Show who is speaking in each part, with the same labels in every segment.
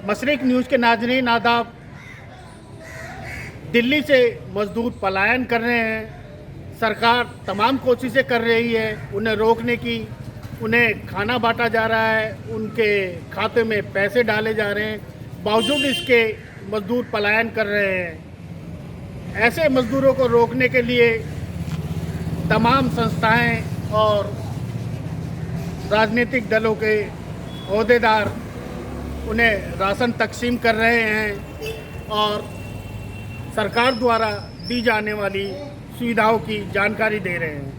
Speaker 1: मशरिक news के नाज़रीन आदाब। दिल्ली से मजदूर पलायन कर रहे हैं। सरकार तमाम कोशिशें कर रही है उन्हें रोकने की। उन्हें खाना बांटा जा रहा है, उनके खाते में पैसे डाले जा रहे हैं, बावजूद इसके मजदूर पलायन कर रहे हैं। ऐसे मजदूरों को रोकने के लिए तमाम संस्थाएं और राजनीतिक दलों के ओहदेदार उन्हें राशन तकसीम कर रहे हैं और सरकार द्वारा दी जाने वाली सुविधाओं की जानकारी दे रहे हैं।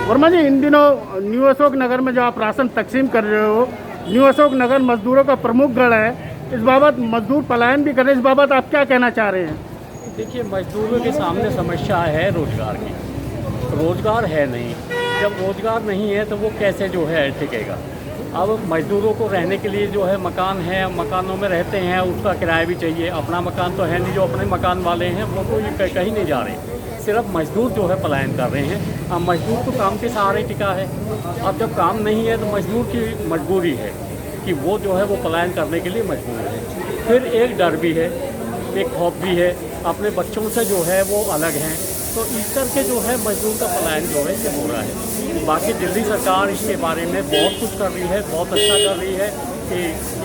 Speaker 1: वर्मा जी, इन दिनों न्यू अशोक नगर में जो आप राशन तकसीम कर रहे हो, न्यू अशोक नगर मजदूरों का प्रमुख गढ़ है। इस बाबत मजदूर पलायन भी कर रहे हैं, इस बाबत आप क्या कहना चाह रहे हैं?
Speaker 2: देखिए, मजदूरों के सामने समस्या है रोजगार की। रोजगार है नहीं, जब रोजगार नहीं है तो वो कैसे जो है टिकेगा। अब मजदूरों को रहने के लिए जो है मकान है, मकानों में रहते हैं, उसका किराया भी चाहिए। अपना मकान तो है नहीं, जो अपने मकान वाले हैं वो कोई कहीं नहीं जा रहे, सिर्फ मजदूर जो है पलायन कर रहे हैं। अब मजदूर तो काम के सहारे टिका है। अब जब काम नहीं है तो मजदूर की मजबूरी है कि वो जो है वो पलायन करने के लिए मजबूर है। फिर एक डर भी है, एक खौफ भी है, अपने बच्चों से जो है वो अलग हैं। तो इस करके जो है मजदूर का पलायन जो है ये हो रहा है। बाकी दिल्ली सरकार इसके बारे में बहुत कुछ कर रही है, बहुत अच्छा कर रही है कि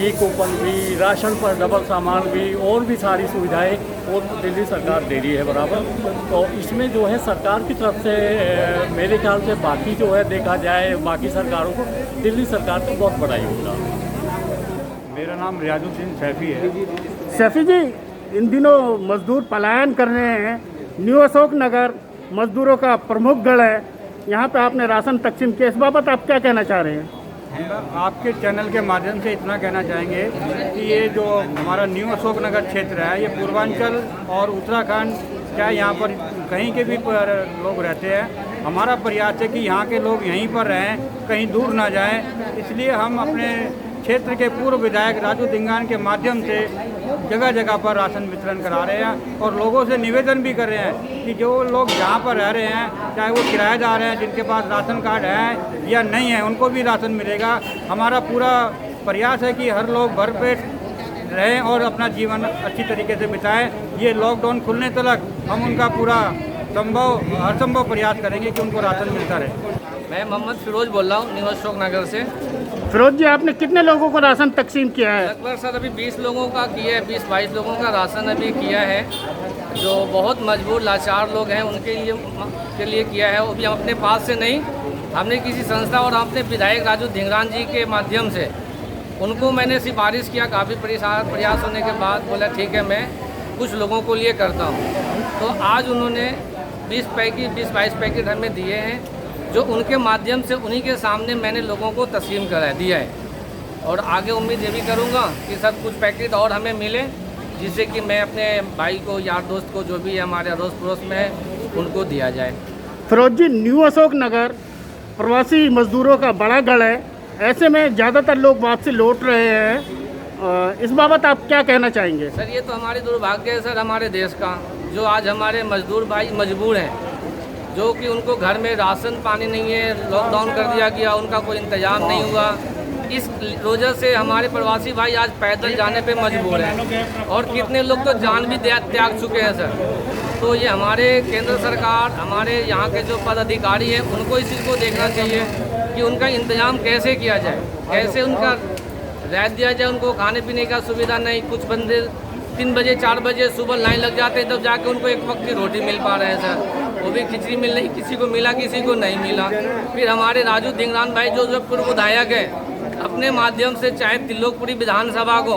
Speaker 2: ई कूपन भी, राशन पर डबल सामान भी, और भी सारी सुविधाएं वो दिल्ली सरकार दे रही है बराबर। तो इसमें जो है सरकार की तरफ से मेरे ख्याल से बाकी जो है देखा जाए बाकी सरकारों को, दिल्ली सरकार का बहुत बड़ा योगदान है।
Speaker 3: मेरा नाम रियाजुद्दीन सैफी है।
Speaker 1: सैफी जी, इन दिनों मजदूर पलायन कर रहे हैं। न्यू अशोक नगर मजदूरों का प्रमुख गढ़ है, यहाँ पे आपने राशन तकसीम किया, इस बाबत आप क्या कहना चाह रहे हैं?
Speaker 3: हम आपके चैनल के माध्यम से इतना कहना चाहेंगे कि ये जो हमारा न्यू अशोक नगर क्षेत्र है, ये पूर्वांचल और उत्तराखंड, चाहे यहाँ पर कहीं के भी लोग रहते हैं, हमारा प्रयास है कि यहाँ के लोग यहीं पर रहें, कहीं दूर ना जाएं। इसलिए हम अपने क्षेत्र के पूर्व विधायक राजू दिंगान के माध्यम से जगह जगह पर राशन वितरण करा रहे हैं और लोगों से निवेदन भी कर रहे हैं कि जो लोग जहाँ पर रह रहे हैं, चाहे वो किराएदार हैं, जिनके पास राशन कार्ड है या नहीं है, उनको भी राशन मिलेगा। हमारा पूरा प्रयास है कि हर लोग भरपेट रहें और अपना जीवन अच्छी तरीके से बिताएं। ये लॉकडाउन खुलने तक हम उनका पूरा हर संभव प्रयास करेंगे कि उनको राशन मिलता रहे।
Speaker 4: मैं मोहम्मद फिरोज बोल रहा हूँ न्यू अशोक नगर से।
Speaker 1: फिरोज जी, आपने कितने लोगों को राशन तकसीम किया है?
Speaker 4: लगभग सर अभी 20 लोगों का किया है, 20-22 लोगों का राशन अभी किया है। जो बहुत मजबूर लाचार लोग हैं उनके लिए किया है। वो भी हम अपने पास से नहीं, हमने किसी संस्था और अपने विधायक राजू धिंगरान जी के माध्यम से उनको मैंने सिफारिश किया। काफ़ी प्रयास होने के बाद बोला ठीक है, मैं कुछ लोगों को लिए करता हूँ। तो आज उन्होंने 20-22 पैकेट हमें दिए हैं, जो उनके माध्यम से उन्हीं के सामने मैंने लोगों को तस्लीम करा दिया है। और आगे उम्मीद ये भी करूँगा कि सर कुछ पैकेट और हमें मिले, जिससे कि मैं अपने भाई को, यार दोस्त को, जो भी हमारे अड़ोस पड़ोस में है, उनको दिया जाए।
Speaker 1: फिरोज जी, न्यू अशोक नगर प्रवासी मजदूरों का बड़ा गढ़ है, ऐसे में ज़्यादातर लोग वापसी लौट रहे हैं, इस बाबत आप क्या कहना चाहेंगे?
Speaker 4: सर ये तो हमारी दुर्भाग्य है सर हमारे देश का, जो आज हमारे मजदूर भाई मजबूर हैं, जो कि उनको घर में राशन पानी नहीं है, लॉकडाउन कर दिया गया, उनका कोई इंतजाम नहीं हुआ। इस वजह से हमारे प्रवासी भाई आज पैदल जाने पे मजबूर हैं और कितने लोग तो जान भी त्याग चुके हैं सर। तो ये हमारे केंद्र सरकार, हमारे यहाँ के जो पदाधिकारी हैं, उनको इस चीज़ को देखना चाहिए कि उनका इंतजाम कैसे किया जाए, कैसे उनका राहत दिया जाए। उनको खाने पीने का सुविधा नहीं, कुछ बंदे 3 बजे 4 बजे सुबह लाइन लग जाते हैं, तब जाके उनको एक वक्त की रोटी मिल पा रहे हैं सर। वो भी खिचड़ी मिल रही, किसी को मिला किसी को नहीं मिला। फिर हमारे राजू धिंगरान भाई जो पूर्व विधायक है, अपने माध्यम से चाहे त्रिलोकपुरी विधानसभा को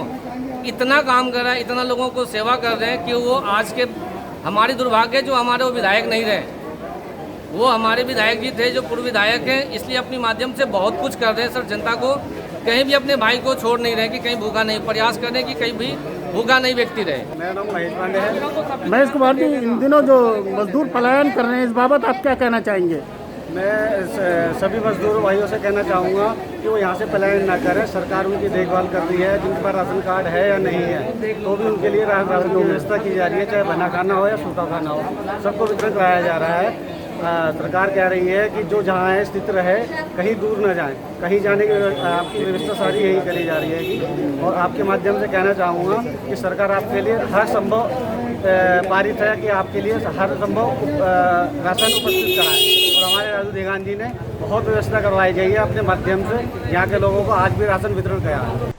Speaker 4: इतना काम कर रहे हैं, इतना लोगों को सेवा कर रहे हैं कि वो आज के हमारी दुर्भाग्य जो हमारे वो विधायक नहीं रहे, वो हमारे विधायक जी थे जो पूर्व विधायक हैं। इसलिए अपने माध्यम से बहुत कुछ कर रहे हैं सर। जनता को कहीं भी अपने भाई को छोड़ नहीं रहे कि कहीं भूखा नहीं, प्रयास कर रहे हैं कि कहीं भी भूखा नहीं व्यक्ति रहे।
Speaker 3: मेरा नाम महेश पांडे है।
Speaker 1: महेश कुमार जी, इन दिनों जो मजदूर पलायन कर रहे हैं, इस बाबत आप क्या कहना चाहेंगे?
Speaker 5: मैं सभी मजदूर भाइयों से कहना चाहूँगा कि वो यहाँ से पलायन ना करें। सरकार उनकी देखभाल कर रही है, जिनके पास राशन कार्ड है या नहीं है तो भी उनके लिए राशन की व्यवस्था की जा रही है, चाहे बना खाना हो या सूखा खाना हो, सबको वितरण कराया जा रहा है। सरकार कह रही है कि जो जहाँ है स्थित रहे, कहीं दूर न जाएं, कहीं जाने की आपकी व्यवस्था सारी यही करी जा रही है। और आपके माध्यम से कहना चाहूँगा कि सरकार आपके लिए हर संभव पारित है कि आपके लिए हर संभव राशन उपस्थित कराए। और हमारे राजू देगान जी ने बहुत व्यवस्था करवाई गई है अपने माध्यम से, यहाँ के लोगों को आज भी राशन वितरण किया है।